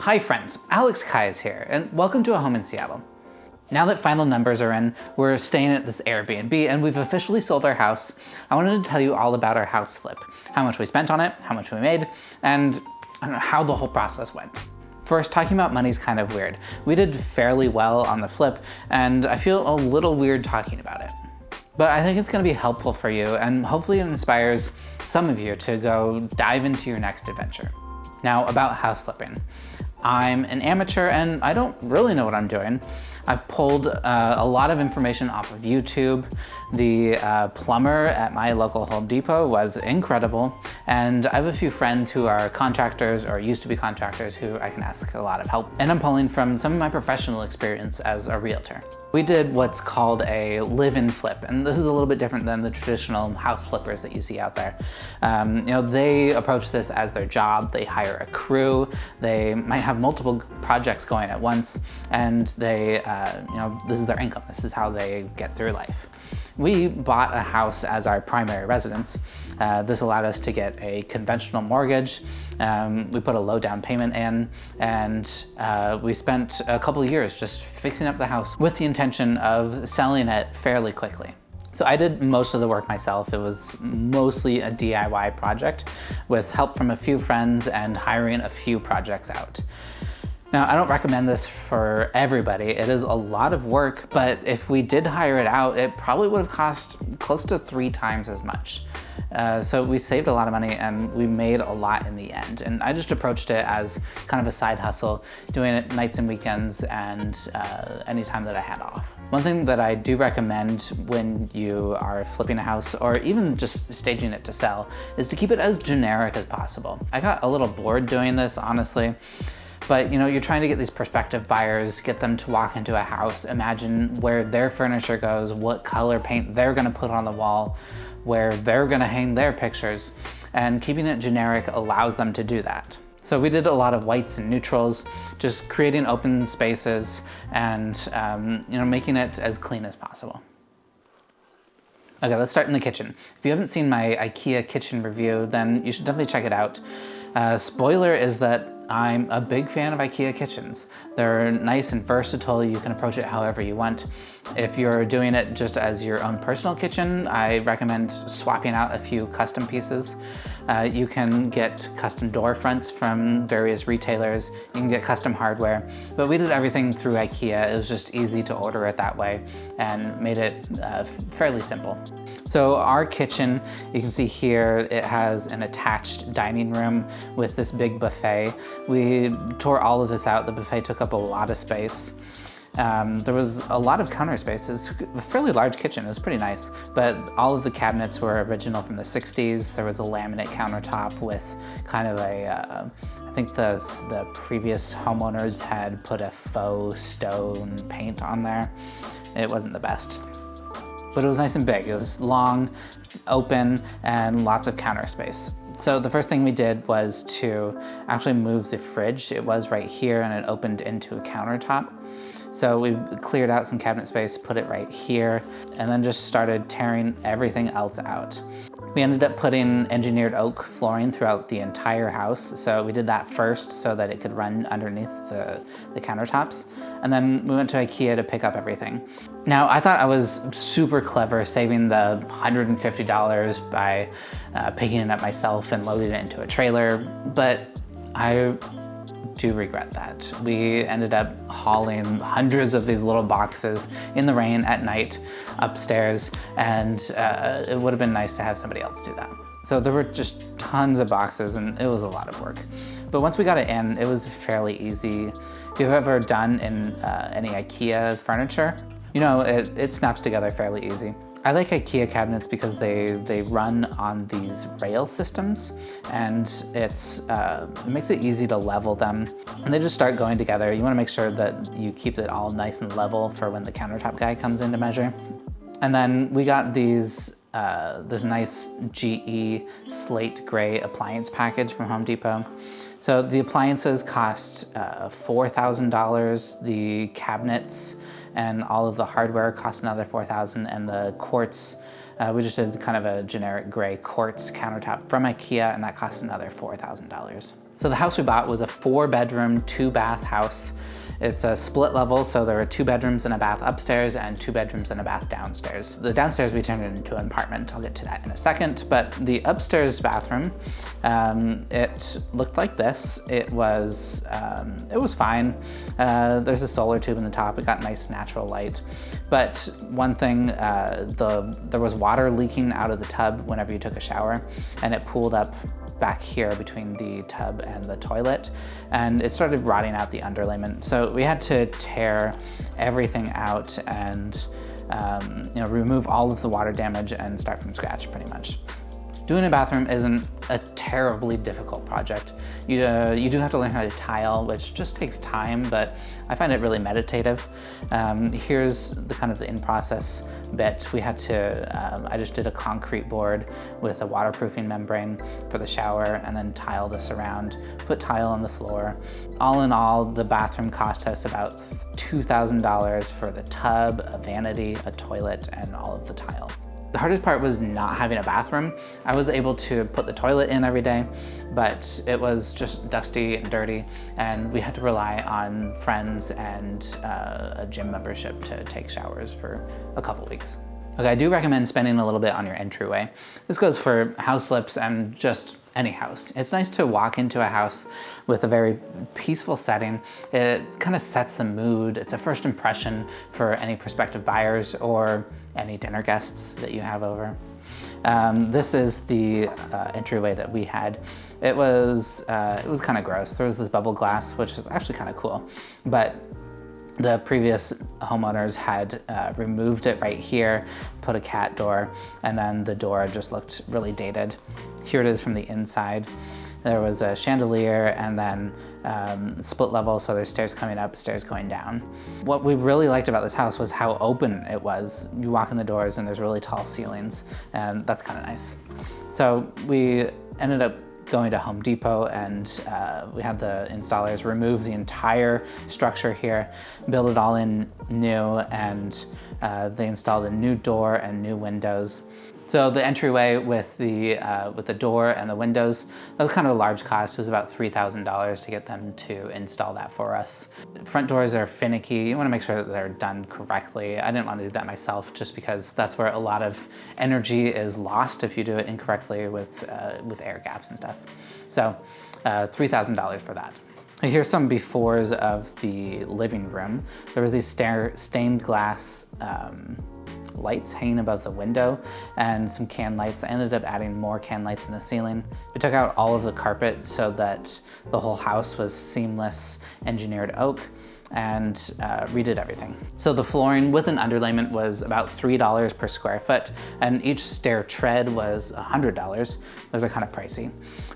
Hi friends, Alex Kais here, and welcome to a home in Seattle. Now that final numbers are in, we're staying at this Airbnb and we've officially sold our house. I wanted to tell you all about our house flip, how much we spent on it, how much we made, and I don't know, how the whole process went. First, talking about money's kind of weird. We did fairly well on the flip, and I feel a little weird talking about it. But I think it's gonna be helpful for you, and hopefully it inspires some of you to go dive into your next adventure. Now, about house flipping. I'm an amateur and I don't really know what I'm doing. I've pulled a lot of information off of YouTube. The plumber at my local Home Depot was incredible, and I have a few friends who are contractors or used to be contractors who I can ask a lot of help. And I'm pulling from some of my professional experience as a realtor. We did what's called a live-in flip, and this is a little bit different than the traditional house flippers that you see out there. They approach this as their job. They hire a crew. They might have multiple projects going at once, and this is their income. This is how they get through life. We bought a house as our primary residence. This allowed us to get a conventional mortgage. We put a low down payment in, and we spent a couple of years just fixing up the house with the intention of selling it fairly quickly. So I did most of the work myself. It was mostly a DIY project with help from a few friends and hiring a few projects out. Now, I don't recommend this for everybody. It is a lot of work, but if we did hire it out, it probably would have cost close to 3 times as much. So we saved a lot of money and we made a lot in the end. And I just approached it as kind of a side hustle, doing it nights and weekends and any time that I had off. One thing that I do recommend when you are flipping a house or even just staging it to sell is to keep it as generic as possible. I got a little bored doing this, honestly. But you're trying to get these prospective buyers, get them to walk into a house, imagine where their furniture goes, what color paint they're gonna put on the wall, where they're gonna hang their pictures, and keeping it generic allows them to do that. So we did a lot of whites and neutrals, just creating open spaces and making it as clean as possible. Okay, let's start in the kitchen. If you haven't seen my IKEA kitchen review, then you should definitely check it out. Spoiler is that I'm a big fan of IKEA kitchens. They're nice and versatile. You can approach it however you want. If you're doing it just as your own personal kitchen, I recommend swapping out a few custom pieces. You can get custom door fronts from various retailers. You can get custom hardware, but we did everything through IKEA. It was just easy to order it that way and made it fairly simple. So our kitchen, you can see here, it has an attached dining room with this big buffet. We tore all of this out. The buffet took up a lot of space. There was a lot of counter space. It's a fairly large kitchen. It was pretty nice, but all of the cabinets were original from the 60s. There was a laminate countertop with kind of I think the previous homeowners had put a faux stone paint on there. It wasn't the best. But it was nice and big. It was long, open, and lots of counter space. So the first thing we did was to actually move the fridge. It was right here and it opened into a countertop. So we cleared out some cabinet space, put it right here, and then just started tearing everything else out. We ended up putting engineered oak flooring throughout the entire house. So we did that first so that it could run underneath the countertops. And then we went to IKEA to pick up everything. Now, I thought I was super clever saving the $150 by picking it up myself and loading it into a trailer, but I do regret that. We ended up hauling hundreds of these little boxes in the rain at night upstairs, and it would have been nice to have somebody else do that. So there were just tons of boxes and it was a lot of work. But once we got it in, it was fairly easy. If you've ever done any IKEA furniture, it snaps together fairly easy. I like IKEA cabinets because they run on these rail systems, and it makes it easy to level them. And they just start going together. You want to make sure that you keep it all nice and level for when the countertop guy comes in to measure. And then we got this nice GE slate gray appliance package from Home Depot. So the appliances cost $4,000. The cabinets and all of the hardware cost another $4,000, and the quartz, we just did kind of a generic gray quartz countertop from IKEA, and that cost another $4,000. So the house we bought was a 4-bedroom, 2-bath house. It's a split level, so there are 2 bedrooms and a bath upstairs and 2 bedrooms and a bath downstairs. The downstairs we turned into an apartment. I'll get to that in a second, but the upstairs bathroom, it looked like this. It was fine. There's a solar tube in the top. It got nice natural light. But one thing, there was water leaking out of the tub whenever you took a shower, and it pooled up back here between the tub and the toilet, and it started rotting out the underlayment. So we had to tear everything out and remove all of the water damage and start from scratch pretty much. Doing a bathroom isn't a terribly difficult project. You do have to learn how to tile, which just takes time, but I find it really meditative. Here's the in-process bit. We had to, I just did a concrete board with a waterproofing membrane for the shower and then tile this around, put tile on the floor. All in all, the bathroom cost us about $2,000 for the tub, a vanity, a toilet, and all of the tile. The hardest part was not having a bathroom. I was able to put the toilet in every day, but it was just dusty and dirty, and we had to rely on friends and a gym membership to take showers for a couple weeks. Okay, I do recommend spending a little bit on your entryway. This goes for house flips and just any house. It's nice to walk into a house with a very peaceful setting. It kind of sets the mood. It's a first impression for any prospective buyers or any dinner guests that you have over. This is the entryway that we had. It was kind of gross. There was this bubble glass, which is actually kind of cool, but the previous homeowners had removed it right here, put a cat door, and then the door just looked really dated. Here it is from the inside. There was a chandelier and then split level, so there's stairs coming up, stairs going down. What we really liked about this house was how open it was. You walk in the doors and there's really tall ceilings, and that's kind of nice. So we ended up going to Home Depot, and we had the installers remove the entire structure here, build it all in new, and they installed a new door and new windows. So the entryway with the door and the windows, that was kind of a large cost. It was about $3,000 to get them to install that for us. Front doors are finicky. You want to make sure that they're done correctly. I didn't want to do that myself just because that's where a lot of energy is lost if you do it incorrectly with air gaps and stuff. So $3,000 for that. Here's some befores of the living room. There was these stained glass lights hanging above the window and some can lights. I ended up adding more can lights in the ceiling. We took out all of the carpet so that the whole house was seamless engineered oak, and redid everything. So the flooring with an underlayment was about $3 per square foot, and each stair tread was $100. Those are kind of pricey.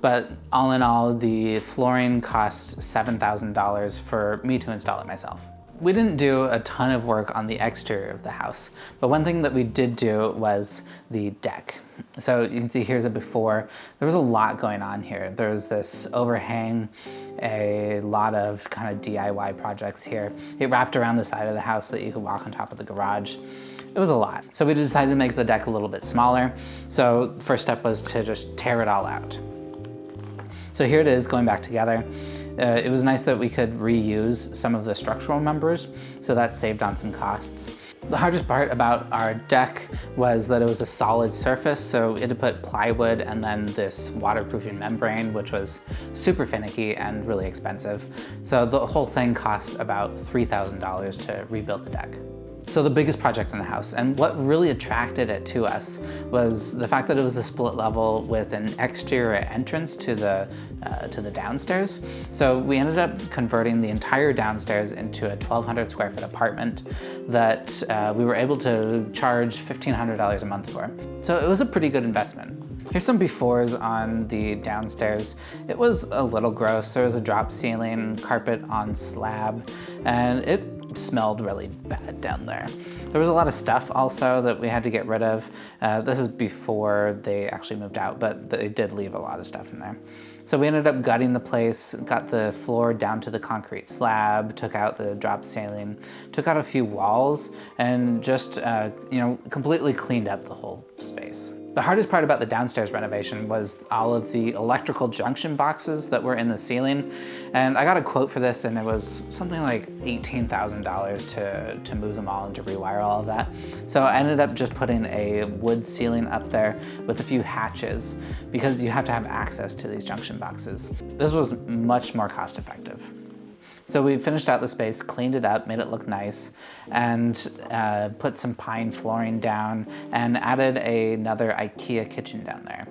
But all in all, the flooring cost $7,000 for me to install it myself. We didn't do a ton of work on the exterior of the house, but one thing that we did do was the deck. So you can see here's a before. There was a lot going on here. There was this overhang, a lot of kind of DIY projects here. It wrapped around the side of the house so that you could walk on top of the garage. It was a lot. So we decided to make the deck a little bit smaller. So first step was to just tear it all out. So here it is going back together. It was nice that we could reuse some of the structural members, so that saved on some costs. The hardest part about our deck was that it was a solid surface, so we had to put plywood and then this waterproofing membrane, which was super finicky and really expensive. So the whole thing cost about $3,000 to rebuild the deck. So the biggest project in the house, and what really attracted it to us, was the fact that it was a split level with an exterior entrance to the downstairs. So we ended up converting the entire downstairs into a 1,200 square foot apartment that we were able to charge $1,500 a month for. So it was a pretty good investment. Here's some befores on the downstairs. It was a little gross. There was a drop ceiling, carpet on slab, and it smelled really bad down there. There was a lot of stuff also that we had to get rid of. This is before they actually moved out, but they did leave a lot of stuff in there. So we ended up gutting the place, got the floor down to the concrete slab, took out the drop ceiling, took out a few walls, and just completely cleaned up the whole space. The hardest part about the downstairs renovation was all of the electrical junction boxes that were in the ceiling. And I got a quote for this, and it was something like $18,000 to move them all and to rewire all of that. So I ended up just putting a wood ceiling up there with a few hatches because you have to have access to these junction boxes. This was much more cost effective. So we finished out the space, cleaned it up, made it look nice, and put some pine flooring down and added another IKEA kitchen down there.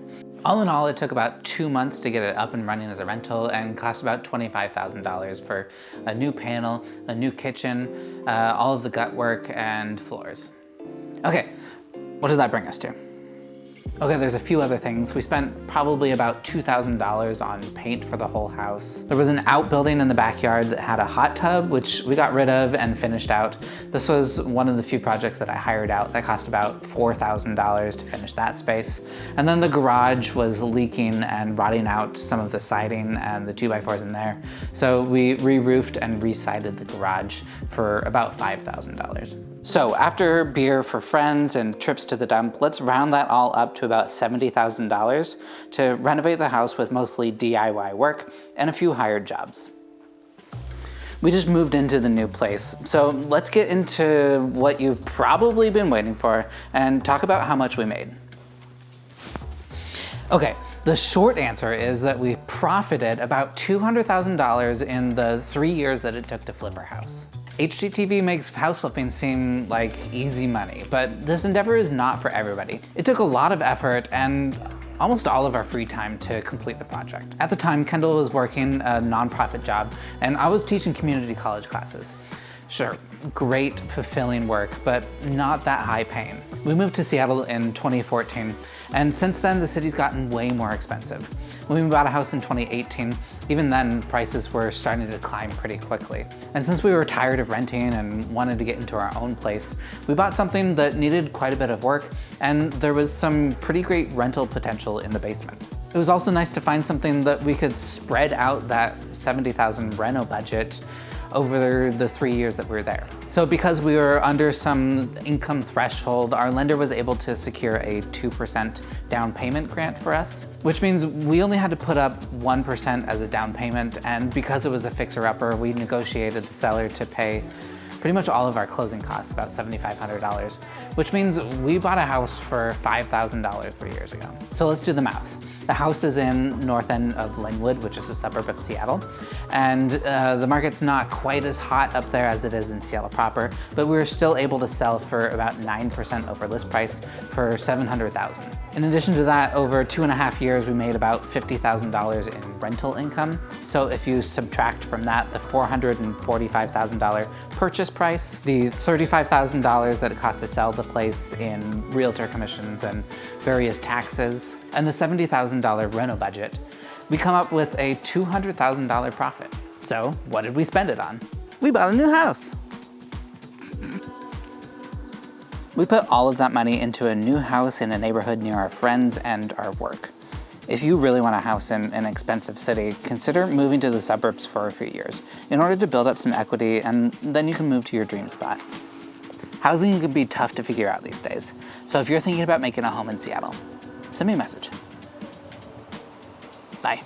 All in all, it took about 2 months to get it up and running as a rental and cost about $25,000 for a new panel, a new kitchen, all of the gut work and floors. Okay, what does that bring us to? Okay, there's a few other things. We spent probably about $2,000 on paint for the whole house. There was an outbuilding in the backyard that had a hot tub, which we got rid of and finished out. This was one of the few projects that I hired out that cost about $4,000 to finish that space. And then the garage was leaking and rotting out some of the siding and the 2x4s in there. So we re-roofed and re-sided the garage for about $5,000. So after beer for friends and trips to the dump, let's round that all up to about $70,000 to renovate the house with mostly DIY work and a few hired jobs. We just moved into the new place, so let's get into what you've probably been waiting for and talk about how much we made. Okay, the short answer is that we profited about $200,000 in the 3 years that it took to flip our house. HGTV makes house flipping seem like easy money, but this endeavor is not for everybody. It took a lot of effort and almost all of our free time to complete the project. At the time, Kendall was working a nonprofit job, and I was teaching community college classes. Sure, great, fulfilling work, but not that high paying. We moved to Seattle in 2014, and since then the city's gotten way more expensive. When we bought a house in 2018, even then prices were starting to climb pretty quickly. And since we were tired of renting and wanted to get into our own place, we bought something that needed quite a bit of work, and there was some pretty great rental potential in the basement. It was also nice to find something that we could spread out that $70,000 reno budget over the 3 years that we were there. So because we were under some income threshold, our lender was able to secure a 2% down payment grant for us, which means we only had to put up 1% as a down payment, and because it was a fixer-upper, we negotiated the seller to pay pretty much all of our closing costs, about $7,500, which means we bought a house for $5,000 3 years ago. So let's do the math. The house is in north end of Linwood, which is a suburb of Seattle, and the market's not quite as hot up there as it is in Seattle proper, but we were still able to sell for about 9% over list price for $700,000. In addition to that, over 2.5 years, we made about $50,000 in rental income. So if you subtract from that the $445,000 purchase price, the $35,000 that it cost to sell the place in realtor commissions and various taxes, and the $70,000 reno budget, we come up with a $200,000 profit. So what did we spend it on? We bought a new house. We put all of that money into a new house in a neighborhood near our friends and our work. If you really want a house in an expensive city, consider moving to the suburbs for a few years in order to build up some equity, and then you can move to your dream spot. Housing can be tough to figure out these days, so if you're thinking about making a home in Seattle, send me a message. Bye.